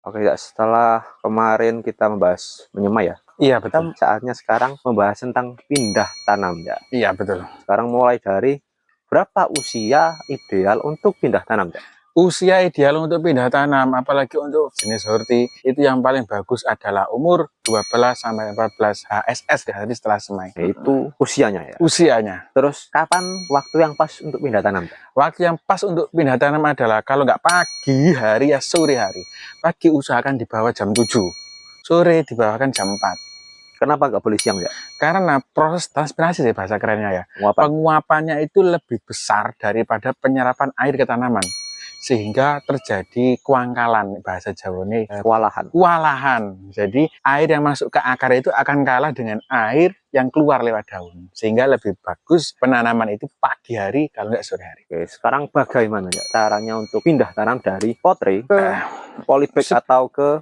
Oke ya, setelah kemarin kita membahas menyemai ya, Iya kita betul. saatnya sekarang membahas tentang pindah tanam ya. Iya betul. Sekarang mulai dari berapa usia ideal untuk pindah tanam ya? Usia ideal untuk pindah tanam, apalagi untuk jenis horti, itu yang paling bagus adalah umur 12 sampai 14 HSS dari setelah semai. Yaitu usianya ya. Usianya. Terus kapan waktu yang pas untuk pindah tanam ya? Waktu yang pas untuk pindah tanam adalah kalau nggak pagi hari ya sore hari. Pagi usahakan di bawah jam 7, sore dibawakan jam 4. Kenapa nggak boleh siang ya? Karena proses transpirasi sih bahasa kerennya ya. Penguapannya itu lebih besar daripada penyerapan air ke tanaman. Sehingga terjadi kuangkalan, bahasa Jawa ini kewalahan. Jadi air yang masuk ke akar itu akan kalah dengan air yang keluar lewat daun. Sehingga lebih bagus penanaman itu pagi hari kalau nggak sore hari. Oke, sekarang bagaimana ya caranya untuk pindah tanam dari potre ke polybag atau ke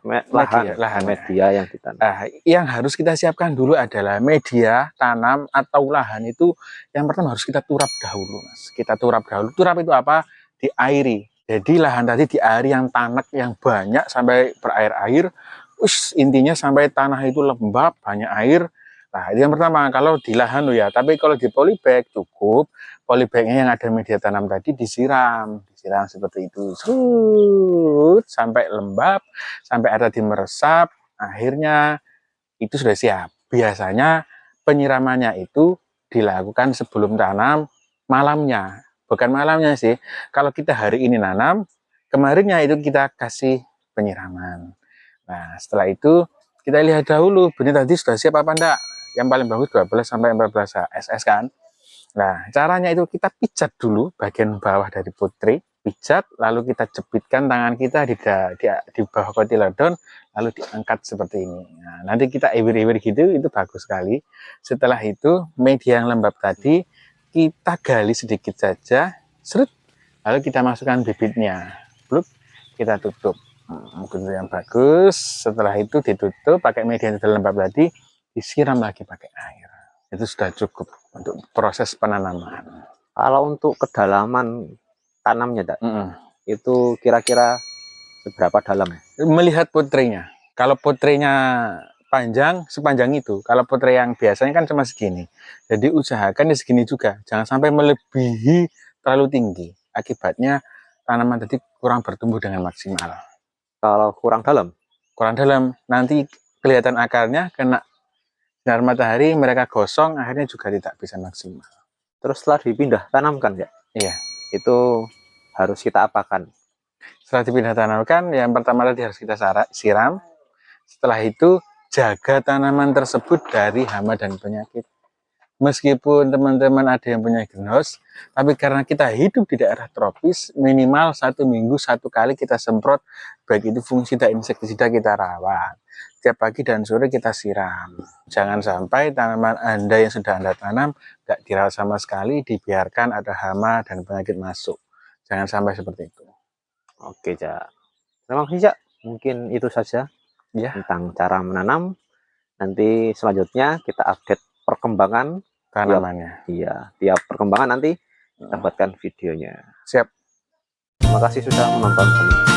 lahan media yang ditanam? Yang harus kita siapkan dulu adalah media tanam atau lahan itu yang pertama harus kita turap dahulu, Mas. Kita turap dahulu. Turap itu apa? Diairi. Jadi lahan tadi diairi yang tanak yang banyak sampai berair-air. Intinya sampai tanah itu lembab, banyak air. Nah, itu yang pertama kalau di lahan ya. Tapi kalau di polybag cukup polybagnya yang ada media tanam tadi disiram seperti itu. Sampai lembab, sampai ada meresap. Akhirnya itu sudah siap. Biasanya penyiramannya itu dilakukan sebelum tanam malamnya. Bukan malamnya sih. Kalau kita hari ini nanam, kemarinnya itu kita kasih penyiraman. Nah, setelah itu kita lihat dahulu benih tadi sudah siap apa enggak. Yang paling bagus 12 sampai 14 HSS kan. Nah, caranya itu kita pijat dulu bagian bawah dari putri, pijat, lalu kita jepitkan tangan kita di bawah kotilodon, lalu diangkat seperti ini. Nah, nanti kita iwir-iwir gitu, itu bagus sekali. Setelah itu, media yang lembab tadi, kita gali sedikit saja, serut, lalu kita masukkan bibitnya. Bluk, kita tutup. Bentuk yang bagus. Setelah itu ditutup, pakai media yang lembab tadi, disiram lagi pakai air. Itu sudah cukup untuk proses penanaman. Kalau untuk kedalaman tanamnya, itu kira-kira seberapa dalam? Melihat putrinya. Kalau putrinya panjang, sepanjang itu. Kalau putri yang biasanya kan cuma segini. Jadi usahakan segini juga. Jangan sampai melebihi terlalu tinggi. Akibatnya tanaman tadi kurang bertumbuh dengan maksimal. Kalau kurang dalam? Kurang dalam, nanti kelihatan akarnya kena sinar matahari, mereka gosong, akhirnya juga tidak bisa maksimal. Terus setelah dipindah tanamkan ya? Iya. Itu harus kita apakan? Setelah dipindah tanamkan, yang pertama tadi harus kita siram. Setelah itu, jaga tanaman tersebut dari hama dan penyakit. Meskipun teman-teman ada yang punya greenhouse, tapi karena kita hidup di daerah tropis, minimal 1 minggu 1 kali kita semprot, baik itu fungsida, insektisida kita rawat. Tiap pagi dan sore kita siram. Jangan sampai tanaman Anda yang sudah Anda tanam nggak dirawat sama sekali, dibiarkan ada hama dan penyakit masuk. Jangan sampai seperti itu. Oke, Cak. Terima kasih, Cak. Mungkin itu saja ya tentang cara menanam. Nanti selanjutnya kita update perkembangan tanamannya. Tiap perkembangan nanti dapatkan videonya. Siap. Terima kasih sudah menonton.